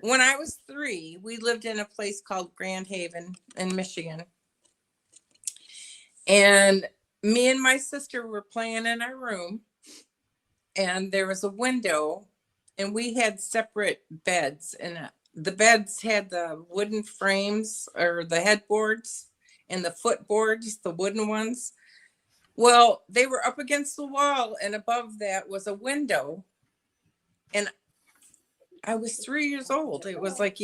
when I was 3, we lived in a place called Grand Haven in Michigan. And me and my sister were playing in our room, and there was a window, and we had separate beds, and the beds had the wooden frames or the headboards and the footboards, the wooden ones. Well, they were up against the wall, and above that was a window. And I was 3 years old. It was like,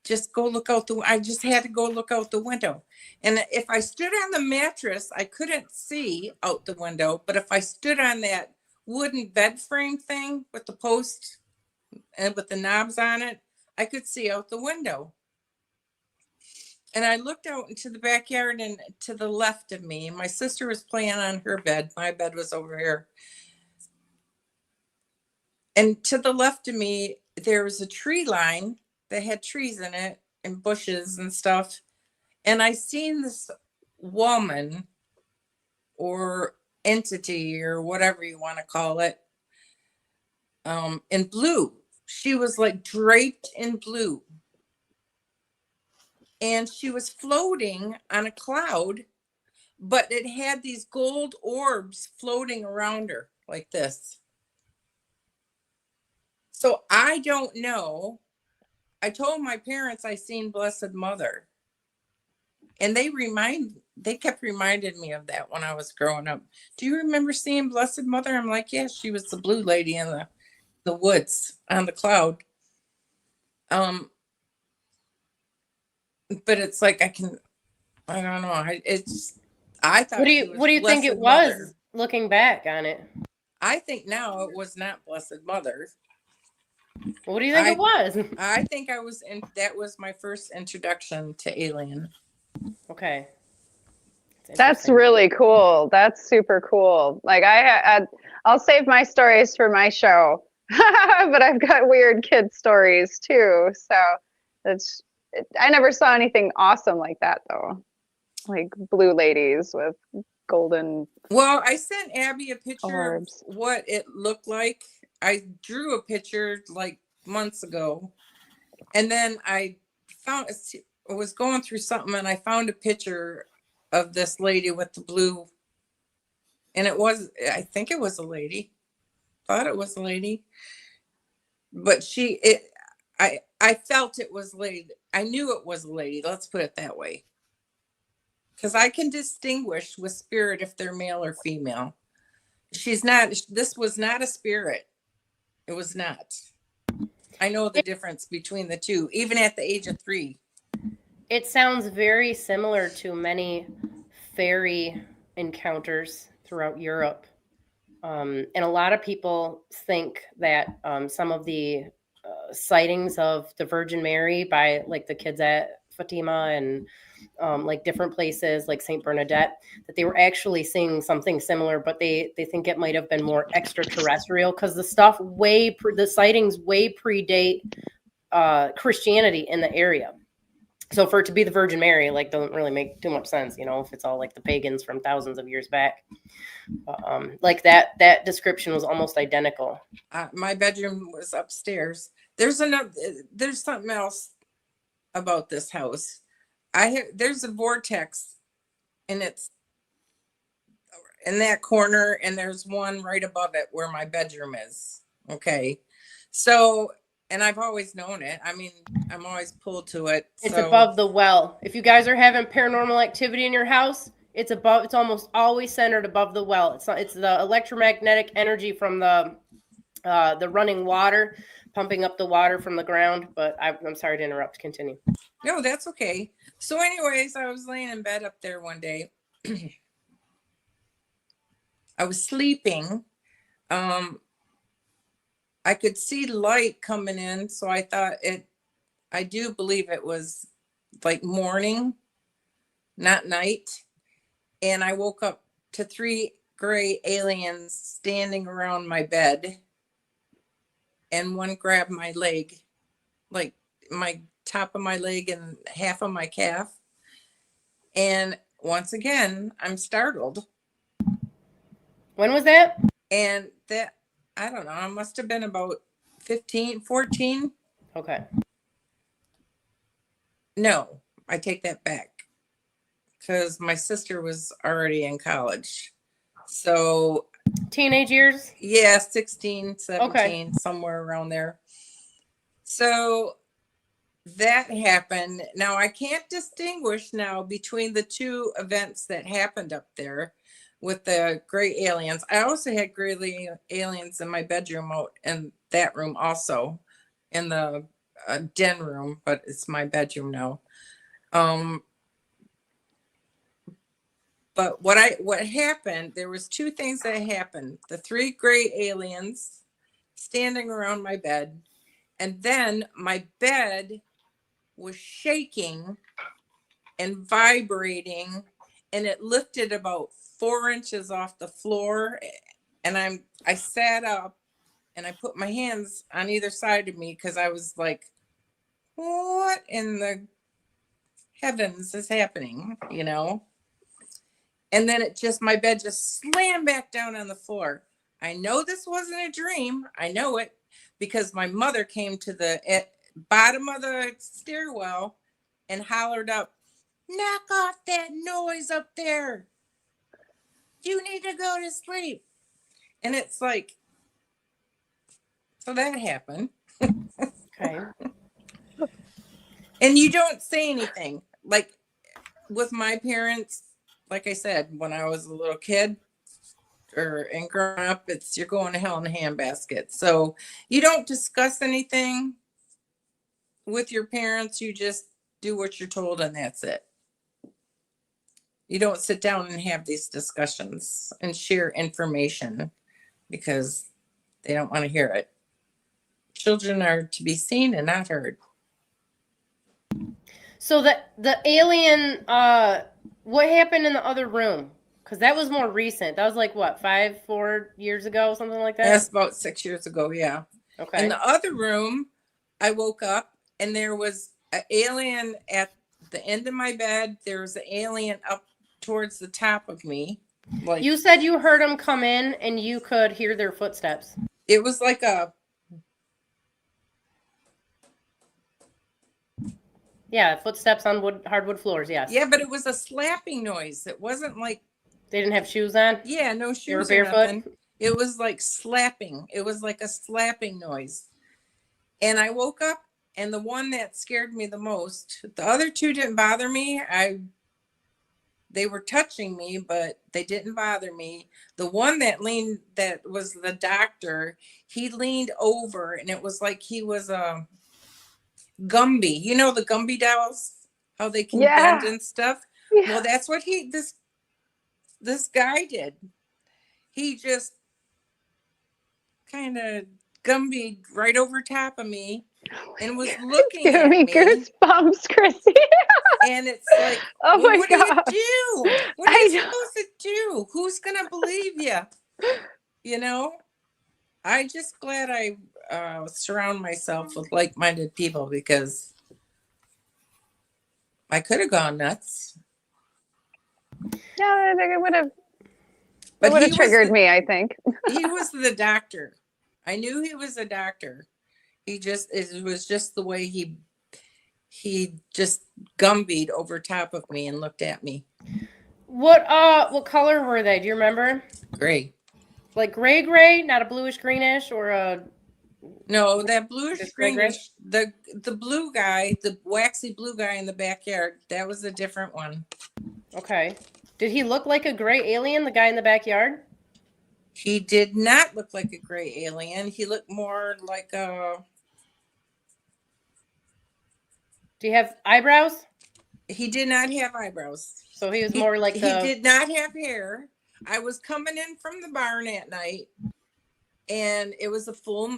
just go look out I just had to go look out the window. And if I stood on the mattress, I couldn't see out the window. But if I stood on that wooden bed frame thing with the post and with the knobs on it, I could see out the window. And I looked out into the backyard, and to the left of me, my sister was playing on her bed. My bed was over here. And to the left of me, there was a tree line that had trees in it and bushes and stuff. And I seen this woman or entity or whatever you want to call it, in blue. She was like draped in blue. And she was floating on a cloud, but it had these gold orbs floating around her like this. So I don't know. I told my parents I seen Blessed Mother. And they kept reminding me of that when I was growing up. Do you remember seeing Blessed Mother? I'm like, yeah, she was the blue lady in the woods on the cloud. But it's like I don't know. I thought What do you think it was looking back on it? I think now it was not Blessed Mother. What do you think it was? I think that was my first introduction to Alien. Okay. That's really cool. That's super cool. Like I'll save my stories for my show, but I've got weird kid stories too. So I never saw anything awesome like that though. Like blue ladies with golden. Well, I sent Abby a picture orbs. of what it looked like. I drew a picture like months ago, and then I was going through something, and I found a picture of this lady with the blue, and I think it was a lady. Thought it was a lady, but I felt it was lady. I knew it was a lady. Let's put it that way. Because I can distinguish with spirit if they're male or female. This was not a spirit. It was not. I know the difference between the two, even at the age of 3. It sounds very similar to many fairy encounters throughout Europe. And a lot of people think that some of the sightings of the Virgin Mary by like the kids at Fatima and like different places like St. Bernadette, that they were actually seeing something similar, but they think it might have been more extraterrestrial because the sightings way predate Christianity in the area. So for it to be the Virgin Mary, like, doesn't really make too much sense, if it's all like the pagans from thousands of years back. Like that description was almost identical. My bedroom was upstairs. There's something else about this house. There's a vortex, and it's in that corner, and there's one right above it where my bedroom is. Okay. So, and I've always known it. I mean, I'm always pulled to it. It's above the well. If you guys are having paranormal activity in your house, it's almost always centered above the well. It's the electromagnetic energy from the running water, pumping up the water from the ground. But I'm sorry to interrupt. Continue. No, that's okay. So anyways, I was laying in bed up there one day. I was sleeping. I could see light coming in. So I thought I do believe it was like morning, not night. And I woke up to 3 gray aliens standing around my bed. And one grabbed my leg, like my top of my leg and half of my calf. And once again, I'm startled. When was that? And I don't know, I must have been about 14. Okay. No, I take that back because my sister was already in college. So Teenage years? yeah, 16, 17, Okay. somewhere around there. So that happened. Now I can't distinguish now between the two events that happened up there with the gray aliens. I also had gray aliens in my bedroom out in that room also, in the den room, but it's my bedroom now. But what happened, there was two things that happened. The three gray aliens standing around my bed, and then my bed was shaking and vibrating, and it lifted about 4 inches off the floor. And I sat up and I put my hands on either side of me because I was like, what in the heavens is happening, you know? And then my bed just slammed back down on the floor. I know this wasn't a dream. I know it because my mother came to the bottom of the stairwell and hollered up, knock off that noise up there. You need to go to sleep. And it's like, so that happened. Okay. And you don't say anything. Like with my parents, like I said, when I was a little kid and growing up, it's you're going to hell in a handbasket. So you don't discuss anything with your parents. You just do what you're told and that's it. You don't sit down and have these discussions and share information because they don't want to hear it. Children are to be seen and not heard. So the alien, what happened in the other room? Because that was more recent. That was like what, 4 years ago, something like that? That's about 6 years ago, yeah. Okay. In the other room, I woke up and there was an alien at the end of my bed. There was an alien up towards the top of me. Like you said you heard them come in and you could hear their footsteps. it was like a footsteps on hardwood floors. Yes. yeah, but it was a slapping noise. It wasn't like They didn't have shoes on. yeah, no They were shoes or barefoot. nothing. It was like slapping. It was like a slapping noise. And I woke up, and the one that scared me the most, the other two didn't bother me. They were touching me, but they didn't bother me. The one that was the doctor, he leaned over, and it was like he was a Gumby. You know the Gumby dolls, how they can bend and stuff. Yeah. Well, that's what this guy did. He just kind of Gumby right over top of me and was looking Give at me me. goosebumps, Chrissy. And it's like, Oh well, my what God. do you do? What are I you know. supposed to do? Who's going to believe you? You know, I just glad I surround myself with like-minded people because I could have gone nuts. Yeah, it would have. But It would have triggered me, I think. He was the doctor. I knew he was a doctor. It was just the way he just gumbied over top of me and looked at me. What color were they? Do you remember? Gray. Like gray, not a bluish greenish or a No, that bluish Just gray, greenish, the blue guy, the waxy blue guy in the backyard, that was a different one. okay. Did he look like a gray alien, the guy in the backyard? He did not look like a gray alien. He looked more like a. Do you have eyebrows? He did not have eyebrows. So he was more like he did not have hair. I was coming in from the barn at night, and it was a full.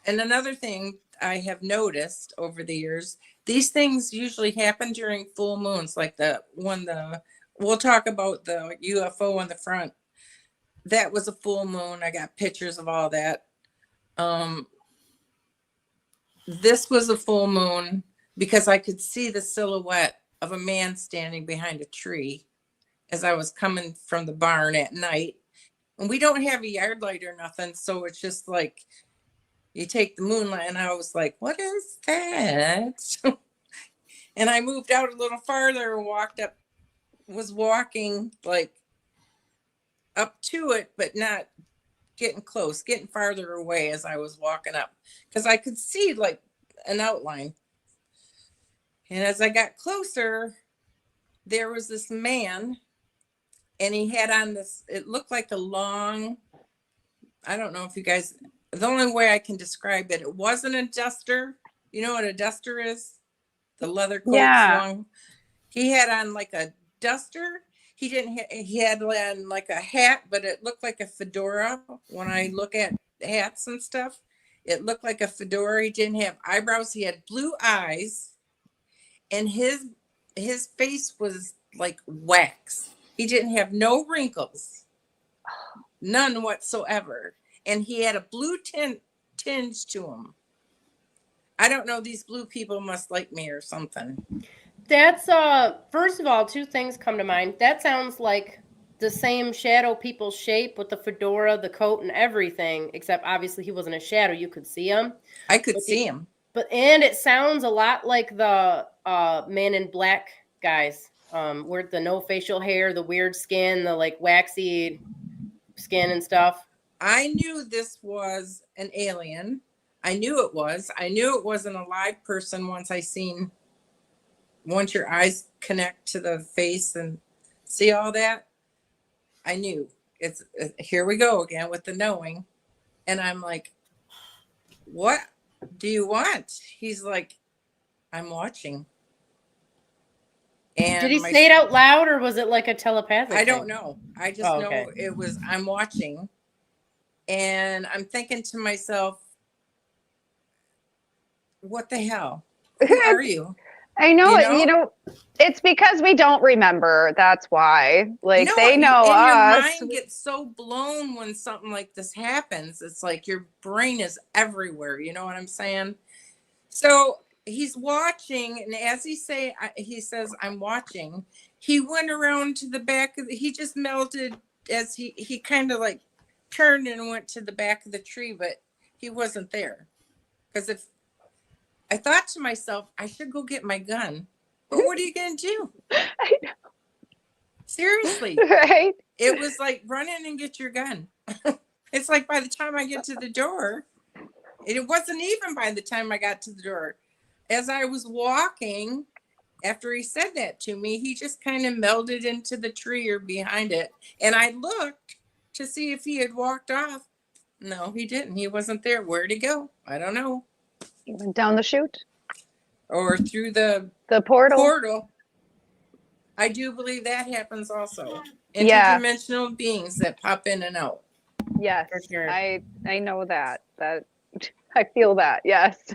And another thing I have noticed over the years, these things usually happen during full moons, like we'll talk about the UFO on the front. That was a full moon. I got pictures of all that. This was a full moon because I could see the silhouette of a man standing behind a tree as I was coming from the barn at night. And we don't have a yard light or nothing, so it's just like You take the moonlight, and I was like, what is that? And I moved out a little farther and was walking like up to it, but not getting close, getting farther away as I was walking up, because I could see like an outline. And as I got closer, there was this man, and he had on this, it looked like a long, I don't know if you guys, the only way I can describe it, it wasn't a duster. You know what a duster is? The leather coat long. He had on like a duster. He didn't he had on like a hat, but it looked like a fedora. When I look at hats and stuff, it looked like a fedora. He didn't have eyebrows. He had blue eyes, and his face was like wax. He didn't have no wrinkles, none whatsoever. And he had a blue tinge to him. I don't know, these blue people must like me or something. That's first of all, two things come to mind. That sounds like the same shadow people's shape with the fedora, the coat, and everything, except obviously he wasn't a shadow. You could see him. I could see him. And it sounds a lot like the Man in Black guys, where the no facial hair, the weird skin, the like waxy skin and stuff. I knew this was an alien. I knew it was. I knew it wasn't a live person once your eyes connect to the face and see all that. I knew it's here we go again with the knowing. And I'm like, what do you want? He's like, I'm watching. And did he say it out loud, or was it like a telepathic I don't thing? know. I just know it was, I'm watching. And I'm thinking to myself, what the hell? Who are you? I know, you know, it's because we don't remember. That's why. Like, they know us. Your mind gets so blown when something like this happens. It's like your brain is everywhere. You know what I'm saying? So he's watching, and as he says, I'm watching. He went around to the back of he just melted as he kind of like turned and went to the back of the tree, but he wasn't there. Because if I thought to myself, I should go get my gun. But what are you going to do? I know. Seriously. Right? It was like, run in and get your gun. It's like by the time I get to the door, it wasn't even by the time I got to the door. As I was walking, after he said that to me, he just kind of melded into the tree or behind it. And I looked to see if he had walked off. No, he didn't. He wasn't there. Where'd he go? I don't know. He went down the chute? Or through the portal. I do believe that happens also. Interdimensional beings that pop in and out. Yes, for sure. I know that. That I feel that. Yes.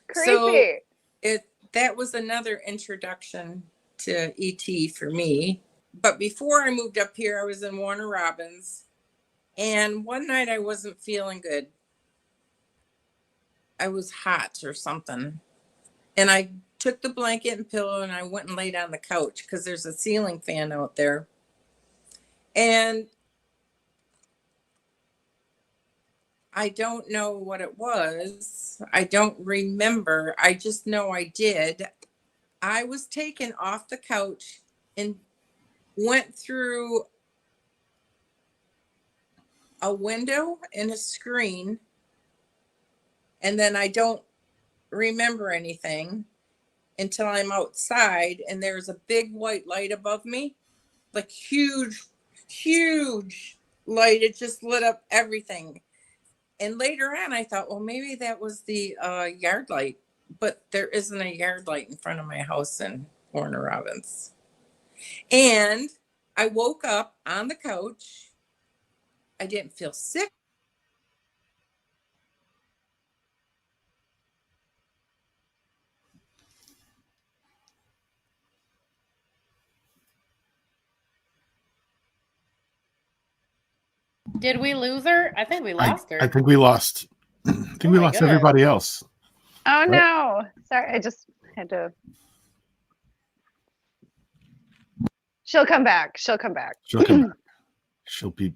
Creepy. So that was another introduction to ET for me. But before I moved up here, I was in Warner Robins, and one night I wasn't feeling good. I was hot or something. And I took the blanket and pillow and I went and laid on the couch because there's a ceiling fan out there. And I don't know what it was. I don't remember. I just know I did. I was taken off the couch and went through a window and a screen. And then I don't remember anything until I'm outside and there's a big white light above me, like huge light. It just lit up everything. And later on I thought, well, maybe that was the yard light, but there isn't a yard light in front of my house in Warner Robins. And I woke up on the couch. I didn't feel sick. Did we lose her? I think we lost her. I think we lost. I think we lost everybody else. Oh no! Sorry, I just had to. She'll come back. She'll come back. She'll come back. She'll be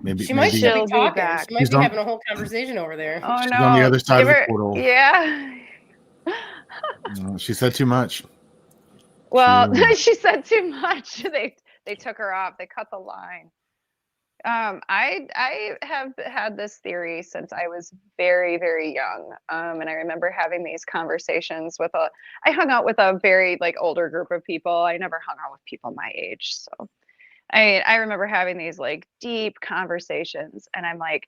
Maybe She might maybe still She'll be be talking. back. She might She's be on- having a whole conversation over there. Oh she's no. on the other side Give of the her, portal. yeah. She said too much. Well, She, she said too much. They took her off. They cut the line. I have had this theory since I was very, very young. And I remember having these conversations with I hung out with a very like older group of people. I never hung out with people my age. So I remember having these like deep conversations, and I'm like,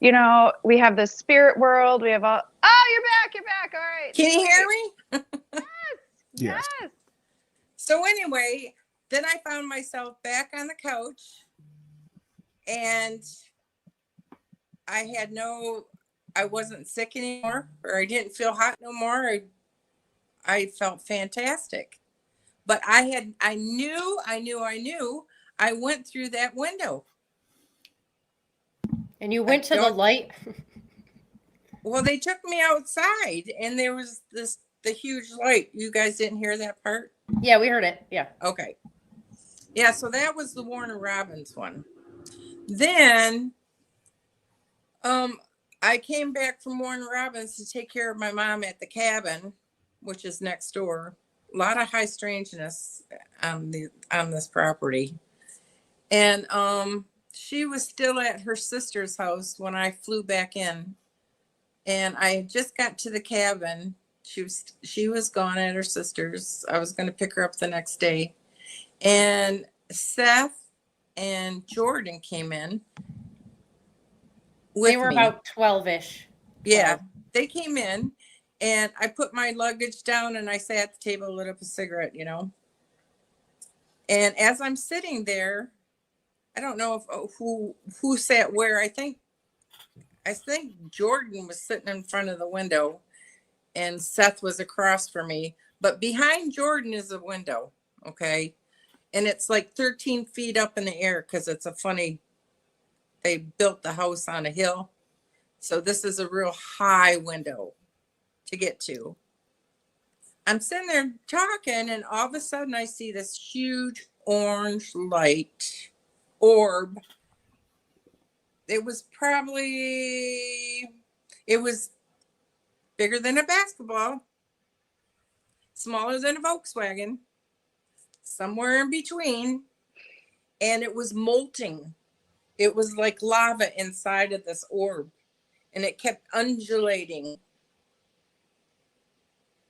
we have the spirit world. We have all, oh, you're back. All right. Can you hear sweet. me? yes. Yes. So anyway, then I found myself back on the couch, and I wasn't sick anymore, or I didn't feel hot no more. I felt fantastic. But I knew I went through that window. And you went to the light. Well, they took me outside, and there was the huge light. You guys didn't hear that part? Yeah, we heard it. Yeah. Okay. Yeah, so that was the Warner Robins one. Then I came back from Warner Robins to take care of my mom at the cabin, which is next door. A lot of high strangeness on this property. And she was still at her sister's house when I flew back in. And I just got to the cabin. She was gone at her sister's. I was going to pick her up the next day. And Seth and Jordan came in with They were me. about 12-ish. Yeah, they came in, and I put my luggage down, and I sat at the table, lit up a cigarette, And as I'm sitting there, I don't know who sat where. I think Jordan was sitting in front of the window, and Seth was across from me. But behind Jordan is a window, okay? And it's like 13 feet up in the air because they built the house on a hill. So this is a real high window to get to. I'm sitting there talking, and all of a sudden I see this huge orange light orb. It was bigger than a basketball, smaller than a Volkswagen, somewhere in between, and it was molting. It was like lava inside of this orb, and it kept undulating,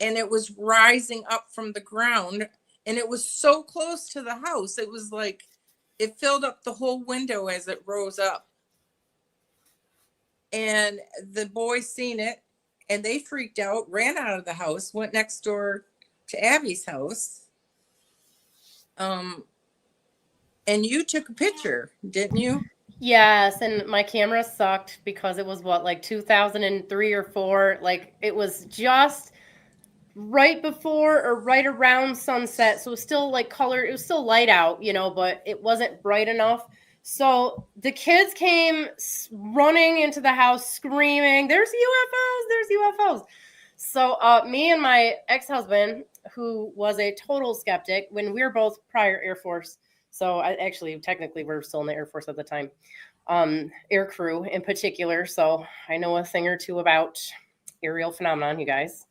and it was rising up from the ground, and it was so close to the house. It was like it filled up the whole window as it rose up. And the boys seen it, and they freaked out, ran out of the house, went next door to Abby's house. And you took a picture, didn't you? Yes, and my camera sucked because it was like 2003 or 4. Like it was just right before or right around sunset, so it was still like color. It was still light out, but it wasn't bright enough. So the kids came running into the house screaming, "There's UFOs! There's UFOs!" So me and my ex-husband, who was a total skeptic, when we were both prior Air Force. So technically, we're still in the Air Force at the time, air crew in particular. So I know a thing or two about aerial phenomenon, you guys.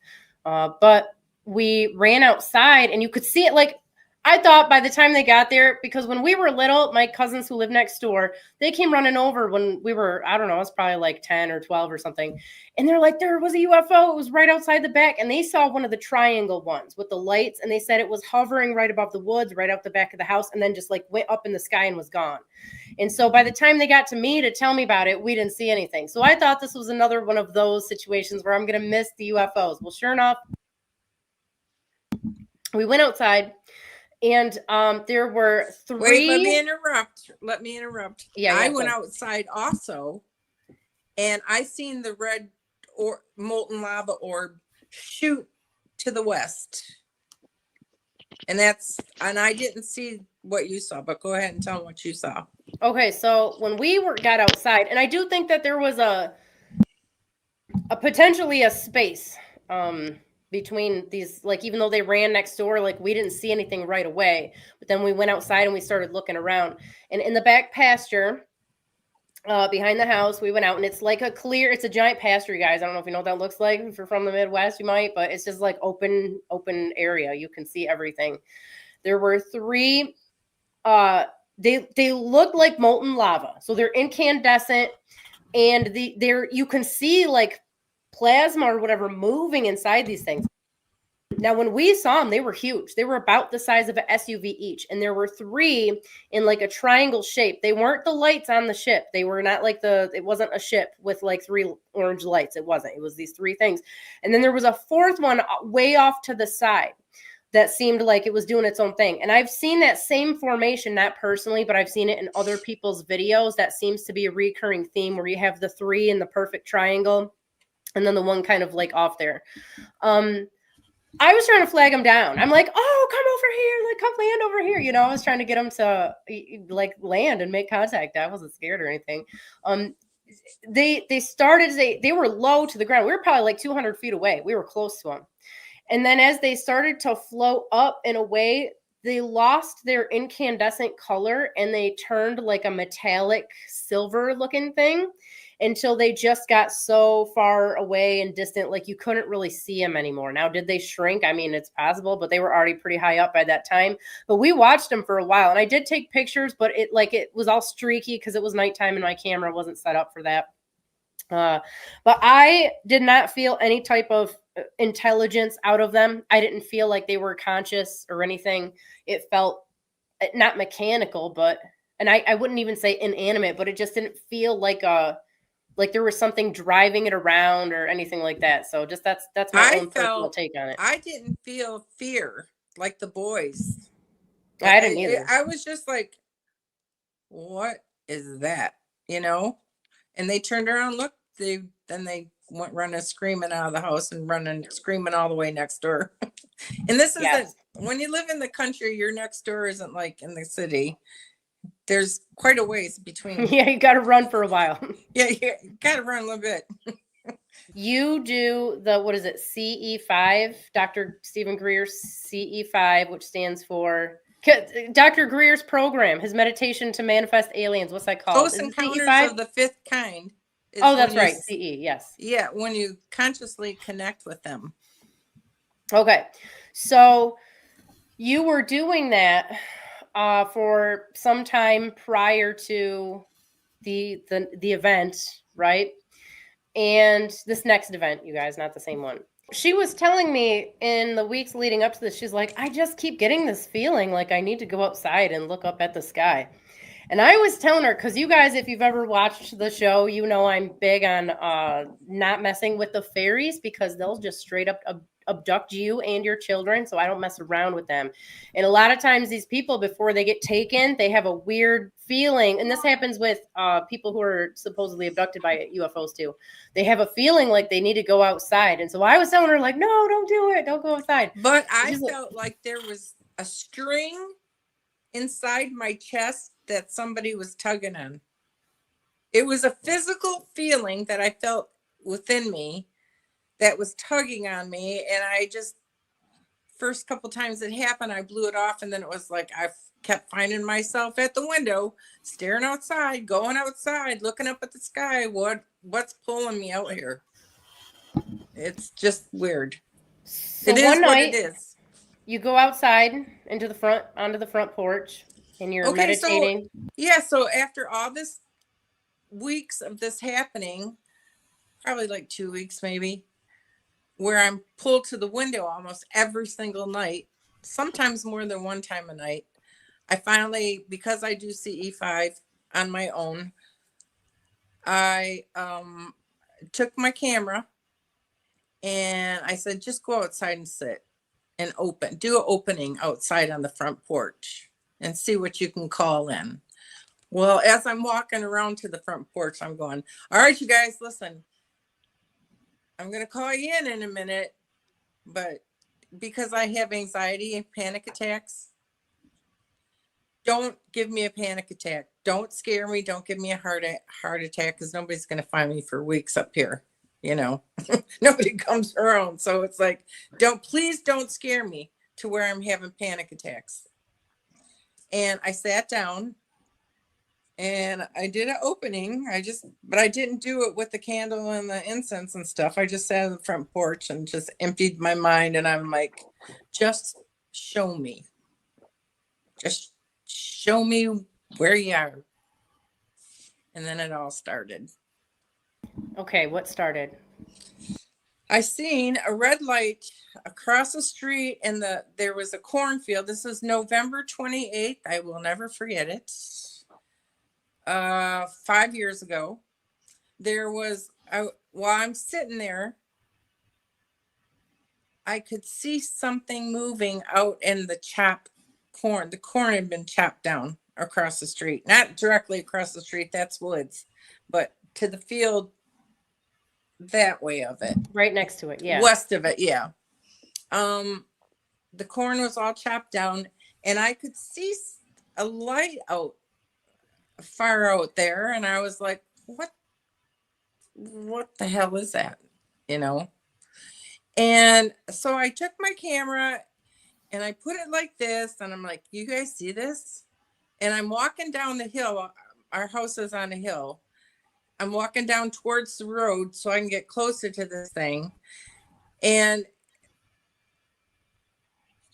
But we ran outside, and you could see it. Like I thought by the time they got there, because when we were little, my cousins who lived next door, they came running over when we were, I don't know, it was probably like 10 or 12 or something. And they're like, there was a UFO. It was right outside the back. And they saw one of the triangle ones with the lights. And they said it was hovering right above the woods, right out the back of the house. And then just like went up in the sky and was gone. And so by the time they got to me to tell me about it, we didn't see anything. So I thought this was another one of those situations where I'm going to miss the UFOs. Well, sure enough, we went outside. And there were 3. Wait, let me interrupt. Yeah, I went outside also, and I seen the red or molten lava orb shoot to the west. And I didn't see what you saw, but go ahead and tell them what you saw. Okay, so when we got outside, and I do think that there was a potentially a space between these, like, even though they ran next door, like we didn't see anything right away, but then we went outside and we started looking around, and in the back pasture behind the house. We went out, and it's like it's a giant pasture, guys. I don't know if you know what that looks like. If you're from the Midwest, you might, but it's just like open area. You can see everything. There were 3, they look like molten lava. So they're incandescent, and you can see like plasma or whatever moving inside these things. Now, when we saw them, they were huge. They were about the size of an SUV each. And there were 3 in like a triangle shape. They weren't the lights on the ship. They were not like it wasn't a ship with like 3 orange lights. It wasn't. It was these 3 things. And then there was a 4th one way off to the side that seemed like it was doing its own thing. And I've seen that same formation, not personally, but I've seen it in other people's videos. That seems to be a recurring theme where you have the 3 in the perfect triangle and then the one kind of like off there. I was trying to flag them down. I'm like, oh, come over here. Like, come land over here. You know, I was trying to get them to like land and make contact. I wasn't scared or anything. They were low to the ground. We were probably like 200 feet away. We were close to them. And then as they started to float up and away, they lost their incandescent color and they turned like a metallic silver looking thing until they just got so far away and distant, like you couldn't really see them anymore. Now, did they shrink? I mean, it's possible, but they were already pretty high up by that time. But we watched them for a while, and I did take pictures, but it was all streaky because it was nighttime and my camera wasn't set up for that. But I did not feel any type of intelligence out of them. I didn't feel like they were conscious or anything. It felt not mechanical, and I wouldn't even say inanimate, but it just didn't feel like there was something driving it around or anything like that. So just that's my own personal take on it. I didn't feel fear like the boys. I didn't either. I was just like, what is that? You know? And they turned around, looked, then they went running, screaming out of the house and running, screaming all the way next door. And this isn't, when you live in the country, your next door isn't like in the city. There's quite a ways between. Yeah, you got to run for a while. Yeah, you got to run a little bit. You do what is it, CE5, Dr. Stephen Greer's CE5, which stands for Dr. Greer's program, his meditation to manifest aliens. What's that called? Close Encounters of the 5th Kind. Oh, that's right. CE, yes. Yeah, when you consciously connect with them. Okay. So you were doing that for some time prior to the event, right? And this next event, you guys, not the same one. She was telling me in the weeks leading up to this, she's like, I just keep getting this feeling like I need to go outside and look up at the sky. And I was telling her, because you guys, if you've ever watched the show, you know I'm big on not messing with the fairies because they'll just straight up abduct you and your children. So I don't mess around with them. And a lot of times these people, before they get taken, they have a weird feeling. And this happens with people who are supposedly abducted by UFOs too. They have a feeling like they need to go outside. And so I was telling her like, no, don't do it. Don't go outside. But I felt like there was a string inside my chest that somebody was tugging on. It was a physical feeling that I felt within me that was tugging on me. And I just, first couple times it happened, I blew it off. And then it was like, I kept finding myself at the window, staring outside, going outside, looking up at the sky. What's pulling me out here? It's just weird. So it is one night, what it is. You go outside onto the front porch and you're meditating. So after all this weeks of this happening, probably like 2 weeks maybe, where I'm pulled to the window almost every single night, sometimes more than one time a night. I finally, because I do CE5 on my own, I took my camera and I said, just go outside and sit and do an opening outside on the front porch and see what you can call in. Well, as I'm walking around to the front porch, I'm going, all right, you guys, listen, I'm going to call you in a minute, but because I have anxiety and panic attacks, don't give me a panic attack. Don't scare me. Don't give me a heart attack, because nobody's going to find me for weeks up here. You know, nobody comes around. So it's like, please don't scare me to where I'm having panic attacks. And I sat down And I did an opening. But I didn't do it with the candle and the incense and stuff. I just sat on the front porch and just emptied my mind. And I'm like, just show me. Just show me where you are. And then it all started. Okay, what started? I seen a red light across the street and there was a cornfield. This is November 28th. I will never forget it. 5 years ago. There was, while I'm sitting there, I could see something moving out in the chopped corn. The corn had been chopped down across the street. Not directly across the street, that's woods, but to the field that way of it. Right next to it, yeah. West of it, yeah. The corn was all chopped down, and I could see a light out far out there, and I was like, what the hell is that? You know? And so I took my camera and I put it like this, and I'm like, you guys see this? And I'm walking down the hill. Our house is on a hill. I'm walking down towards the road so I can get closer to this thing. And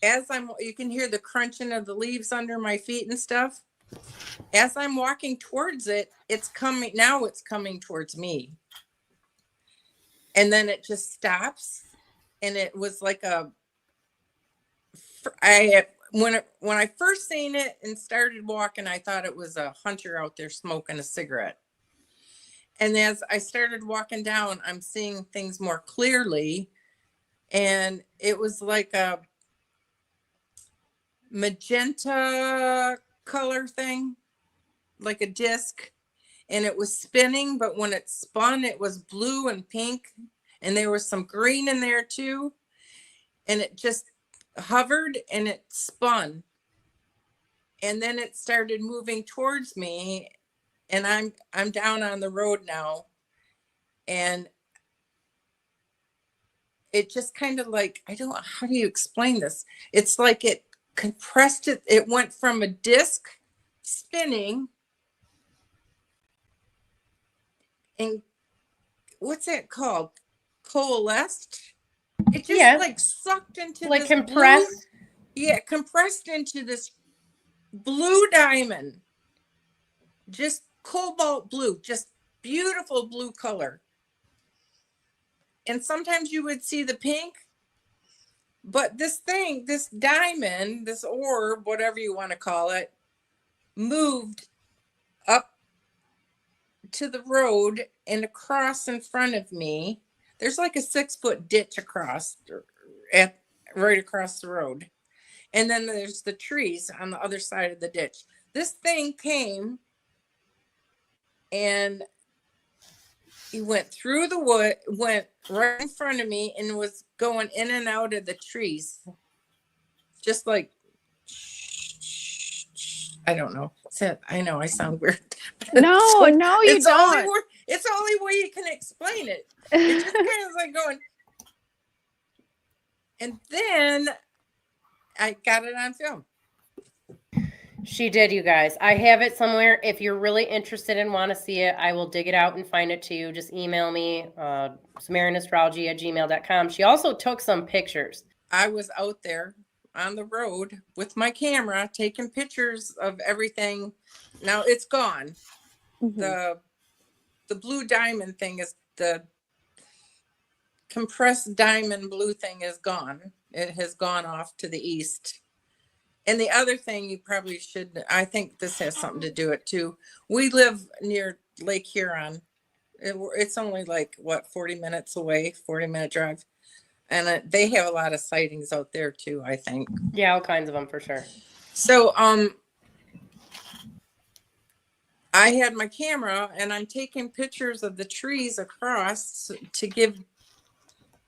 you can hear the crunching of the leaves under my feet and stuff. As I'm walking towards it, it's coming towards me. And then it just stops. And it was like when I first seen it and started walking, I thought it was a hunter out there smoking a cigarette. And as I started walking down, I'm seeing things more clearly. And it was like a magenta color thing, like a disc. And it was spinning, but when it spun, it was blue and pink. And there was some green in there too. And it just hovered and it spun. And then it started moving towards me. And I'm down on the road now. And it just kind of like, how do you explain this? It's like it compressed it. It went from a disc spinning and what's that called? Coalesced. It just like sucked into like this compressed. Compressed into this blue diamond. Just cobalt blue, just beautiful blue color. And sometimes you would see the pink, but this diamond, this orb, whatever you want to call it, moved up to the road and across in front of me. There's like a 6-foot ditch right across the road. And then there's the trees on the other side of the ditch. This thing came and he went through the wood, went right in front of me and was going in and out of the trees. Just like, I don't know. I know I sound weird. No, you don't. It's the only way you can explain it. It just kind of like going. And then I got it on film. She did, you guys. I have it somewhere. If you're really interested and want to see it, I will dig it out and find it to you. Just email me, SumerianAstrology@gmail.com. She also took some pictures. I was out there on the road with my camera taking pictures of everything. Now it's gone. Mm-hmm. The blue diamond thing is the compressed diamond blue thing is gone. It has gone off to the east. And the other thing you probably should, I think this has something to do with it too. We live near Lake Huron. It's only like 40 minutes away, 40-minute drive. And they have a lot of sightings out there too, I think. Yeah, all kinds of them for sure. So I had my camera and I'm taking pictures of the trees across to give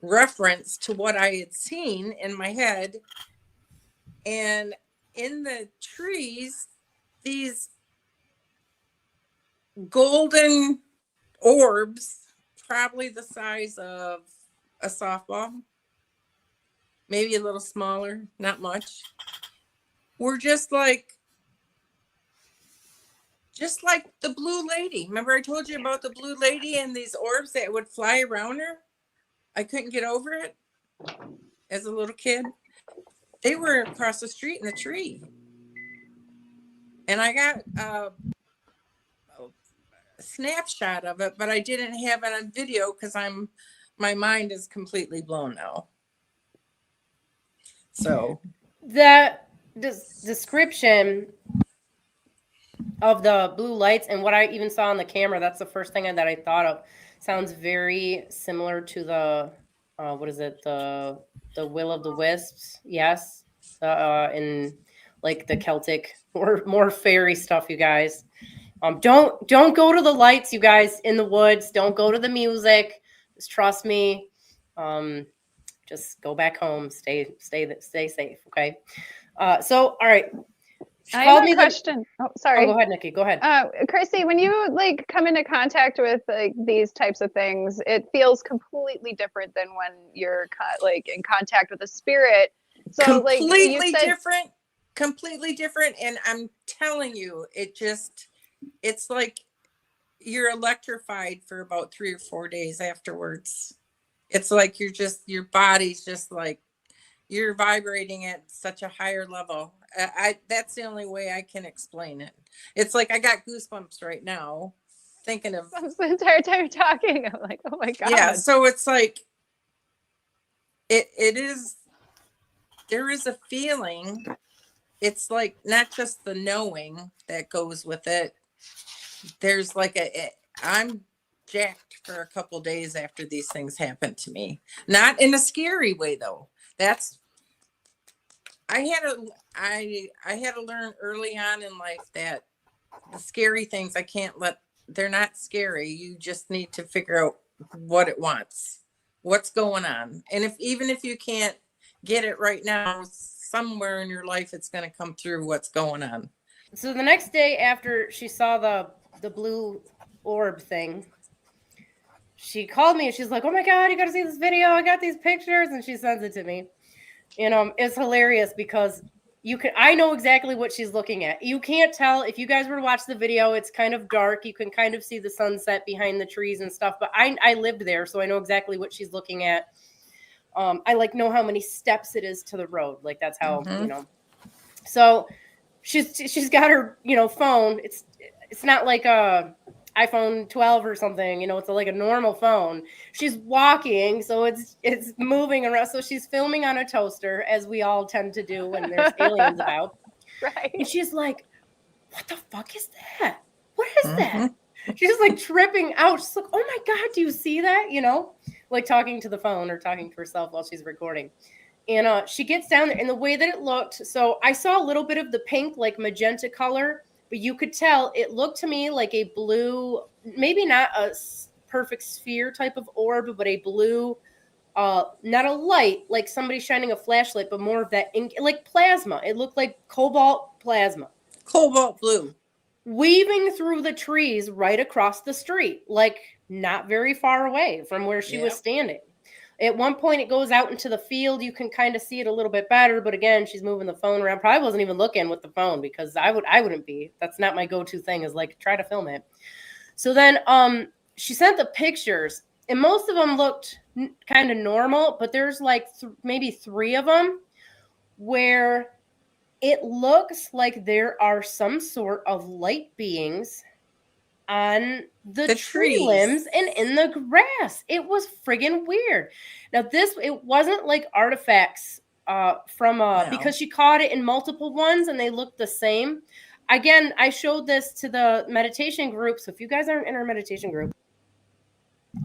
reference to what I had seen in my head. And in the trees, these golden orbs, probably the size of a softball, maybe a little smaller, not much, were just like Just like the blue lady. Remember I told you about the blue lady and these orbs that would fly around her? I couldn't get over it as a little kid. They were across the street in the tree. And I got a snapshot of it, but I didn't have it on video because my mind is completely blown now. So The description of the blue lights and what I even saw on the camera, that's the first thing that I thought of. Sounds very similar to the what is it? The Will of the Wisps. Yes. In like the Celtic or more fairy stuff, you guys. Don't go to the lights, you guys, in the woods. Don't go to the music. Just trust me. Just go back home. Stay safe. Okay. So all right. She I called have me a question. Oh, sorry. Oh, go ahead, Nikki. Go ahead. Chrissy, when you like come into contact with like these types of things, it feels completely different than when you're like in contact with a spirit. So like you said, completely different. And I'm telling you, it's like you're electrified for about 3 or 4 days afterwards. It's like your body's just like, you're vibrating at such a higher level. That's the only way I can explain it. It's like I got goosebumps right now thinking of the entire time talking. I'm like, oh my God. Yeah, so it's like it is, there is a feeling. It's like not just the knowing that goes with it. There's like I'm jacked for a couple days after these things happen to me. Not in a scary way though. I had to learn early on in life that the scary things they're not scary. You just need to figure out what it wants, what's going on. And even if you can't get it right now, somewhere in your life, it's going to come through what's going on. So the next day after she saw the blue orb thing, she called me and she's like, oh my God, you got to see this video. I got these pictures. And she sends it to me. And it's hilarious because I know exactly what she's looking at. You can't tell if you guys were to watch the video, it's kind of dark. You can kind of see the sunset behind the trees and stuff, but I lived there. So I know exactly what she's looking at. I like know how many steps it is to the road. Like that's how, so she's got her, phone. It's not like a iPhone 12 or something, it's like a normal phone. She's walking, so it's moving around. So she's filming on a toaster, as we all tend to do when there's aliens about. Right. And she's like, what the fuck is that? What is that? She's just like tripping out. She's like, oh my God, do you see that? Like talking to the phone or talking to herself while she's recording. And she gets down there, and the way that it looked, so I saw a little bit of the pink, like magenta color, but you could tell it looked to me like a blue, maybe not a perfect sphere type of orb, but a blue, not a light, like somebody shining a flashlight, but more of that ink, like plasma. It looked like cobalt plasma. Cobalt blue. Weaving through the trees right across the street, like not very far away from where she was standing. At one point, it goes out into the field. You can kind of see it a little bit better, but again, she's moving the phone around. Probably wasn't even looking with the phone because I wouldn't be. That's not my go-to thing. Is like try to film it. So then, she sent the pictures, and most of them looked kind of normal, but there's like maybe 3 of them where it looks like there are some sort of light beings on the tree limbs and in the grass. It was friggin' weird. Now it wasn't like artifacts from because she caught it in multiple ones and they looked the same. Again, I showed this to the meditation group. So if you guys aren't in our meditation group,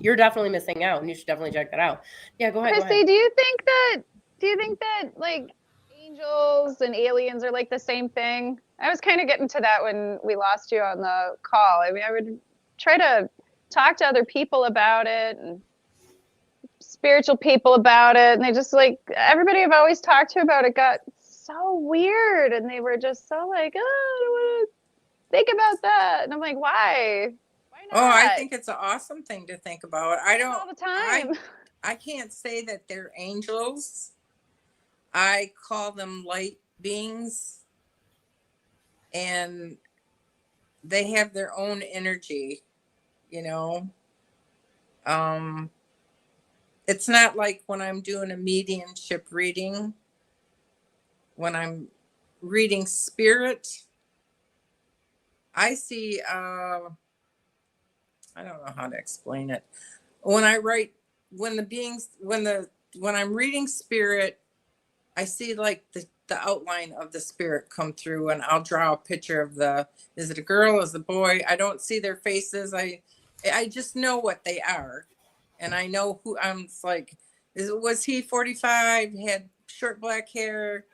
you're definitely missing out and you should definitely check that out. Yeah, go ahead. Chrissy, do you think that like angels and aliens are like the same thing? I was kind of getting to that when we lost you on the call. I mean, I would try to talk to other people about it and spiritual people about it. And they just like, everybody I've always talked to about it got so weird. And they were just so like, oh, I don't want to think about that. And I'm like, why? Why not? Oh, I think it's an awesome thing to think about. I don't all the time. I can't say that they're angels. I call them light beings. And they have their own energy, you know. It's not like when I'm doing a mediumship reading, when I'm reading spirit, I see, I don't know how to explain it. When I write, when I'm reading spirit, I see like the outline of the spirit come through, and I'll draw a picture of is it a girl, is it a boy? I don't see their faces. I just know what they are. And I know who like, was he 45, had short black hair,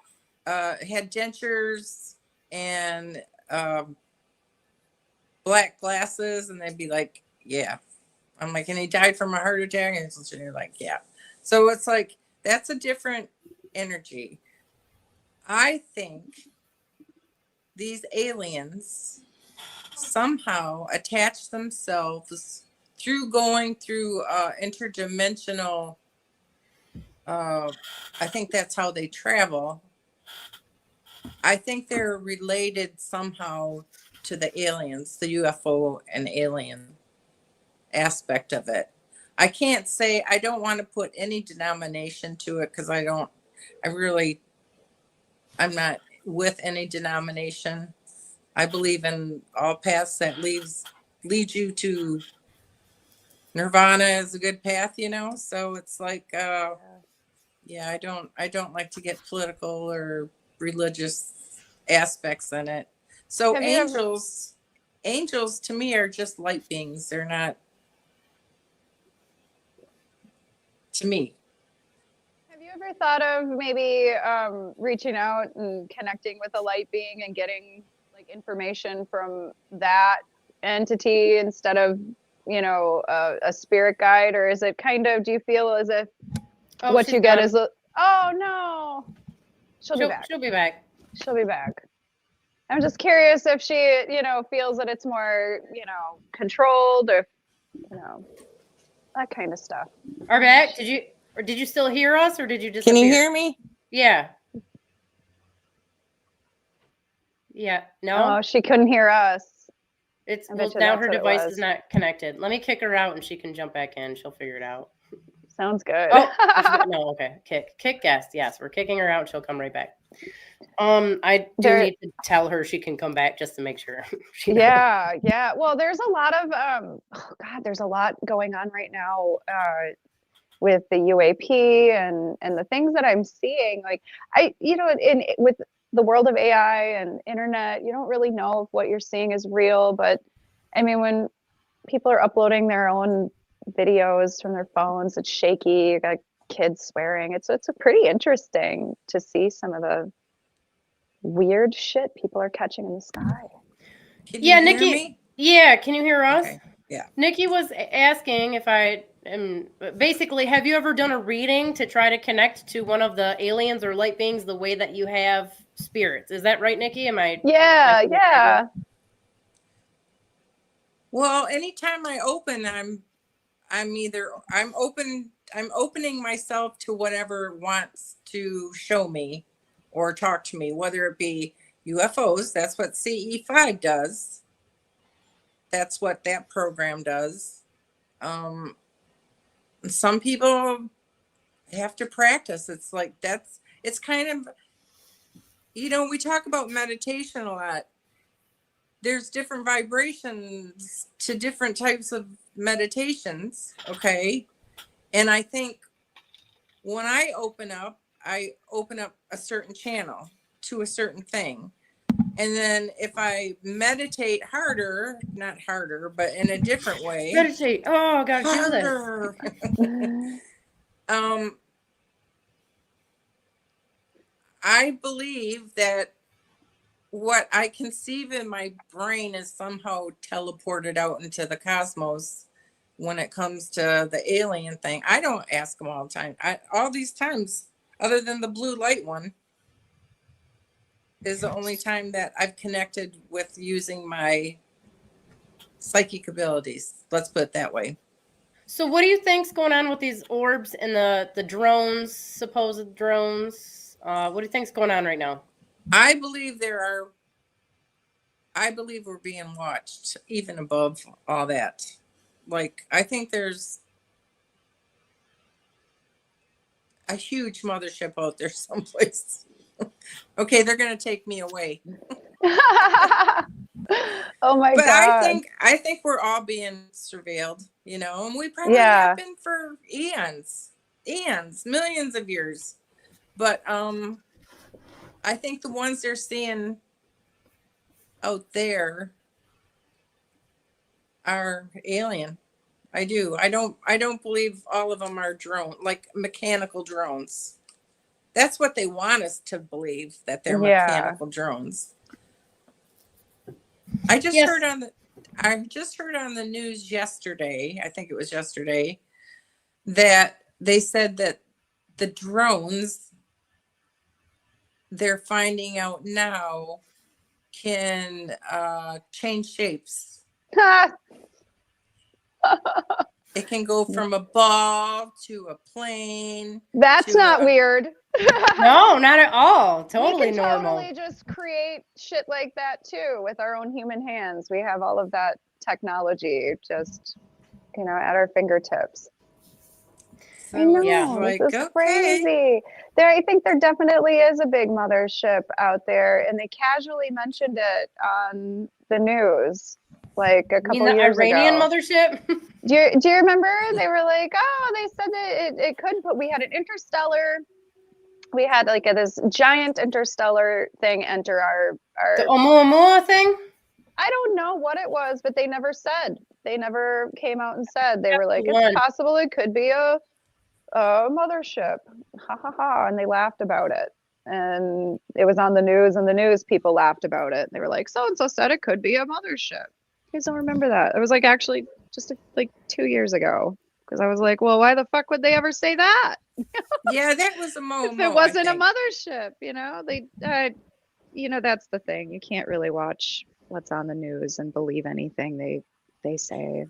had dentures and black glasses, and they'd be like, yeah. I'm like, and he died from a heart attack, and you're like, yeah. So it's like, that's a different energy. I think these aliens somehow attach themselves through going through interdimensional, I think that's how they travel. I think they're related somehow to the aliens, the UFO and alien aspect of it. I can't say, I don't want to put any denomination to it, because I'm not with any denomination. I believe in all paths that lead you to nirvana is a good path, you know? So it's like, yeah, I don't like to get political or religious aspects in it. So angels to me are just light beings. They're not, to me. Have you ever thought of maybe reaching out and connecting with a light being and getting like information from that entity instead of, you know, a spirit guide? Or is it kind of, do you feel as if what you get is oh no, she'll be back. She'll be back. She'll be back. I'm just curious if she, you know, feels that it's more, you know, controlled, or, you know, that kind of stuff. Are back? Did you still hear us, or did you disappear? Can you hear me? Yeah. Yeah. No. Oh, she couldn't hear us. It's I bet you now that's her what it device was. is not connected. Let me kick her out, and she can jump back in. She'll figure it out. Sounds good. Oh no. Okay. Kick guest. Yes, we're kicking her out. She'll come right back. I do need to tell her she can come back just to make sure. Yeah. Well, there's a lot of oh God, there's a lot going on right now with the UAP and the things that I'm seeing. Like with the world of AI and internet, you don't really know if what you're seeing is real. But I mean, when people are uploading their own videos from their phones, it's shaky. You got kids swearing. It's pretty interesting to see some of the weird shit people are catching in the sky. Can you Nikki. Hear me? Yeah, can you hear us? Okay. Yeah. Nikki was asking if I am basically, have you ever done a reading to try to connect to one of the aliens or light beings the way that you have spirits? Is that right, Nikki? Am I? Yeah. Well, anytime I open, I'm opening myself to whatever wants to show me or talk to me, whether it be UFOs. That's what CE5 does. That's what that program does. Some people have to practice. It's like, it's kind of, you know, we talk about meditation a lot. There's different vibrations to different types of meditations. Okay. And I think when I open up a certain channel to a certain thing. And then if I meditate harder, not harder, but in a different way. Meditate. Oh, gosh, harder. I believe that what I conceive in my brain is somehow teleported out into the cosmos when it comes to the alien thing. I don't ask them all the time. All these times, other than the blue light one, is the only time that I've connected with using my psychic abilities. Let's put it that way. So what do you think's going on with these orbs and the drones, supposed drones? What do you think's going on right now? I believe there are I believe we're being watched, even above all that. Like, I think there's a huge mothership out there someplace. Okay, they're gonna take me away. Oh my But God. I think we're all being surveilled, you know, and we probably Yeah. have been for eons, millions of years. But I think the ones they're seeing out there are alien. I do. I don't believe all of them are drone, like mechanical drones. That's what they want us to believe, that they're Yeah. mechanical drones. I just Yes. heard on the news yesterday, I think it was yesterday, that they said that the drones they're finding out now can change shapes. It can go from a ball to a plane. That's to not a- weird. No, not at all. Totally We can normal. totally just create shit like that too with our own human hands. We have all of that technology just, at our fingertips. So I know, Yeah. like, this is okay. crazy. I think there definitely is a big mothership out there, and they casually mentioned it on the news like a You mean couple the years Iranian ago. mothership? Do you remember? They were like, oh, they said that it could, but we had an interstellar. We had like this giant interstellar thing enter our. The Oumuamua thing? I don't know what it was, but they never said. They never came out and said. They were like, the one. it's possible it could be a mothership. Ha ha ha. And they laughed about it. And it was on the news, and the news people laughed about it. They were like, so and so said it could be a mothership. You guys don't remember that? It was like actually just like 2 years ago. Because I was like, well, why the fuck would they ever say that? Yeah, that was a moment. If it wasn't a mothership, that's the thing. You can't really watch what's on the news and believe anything they say.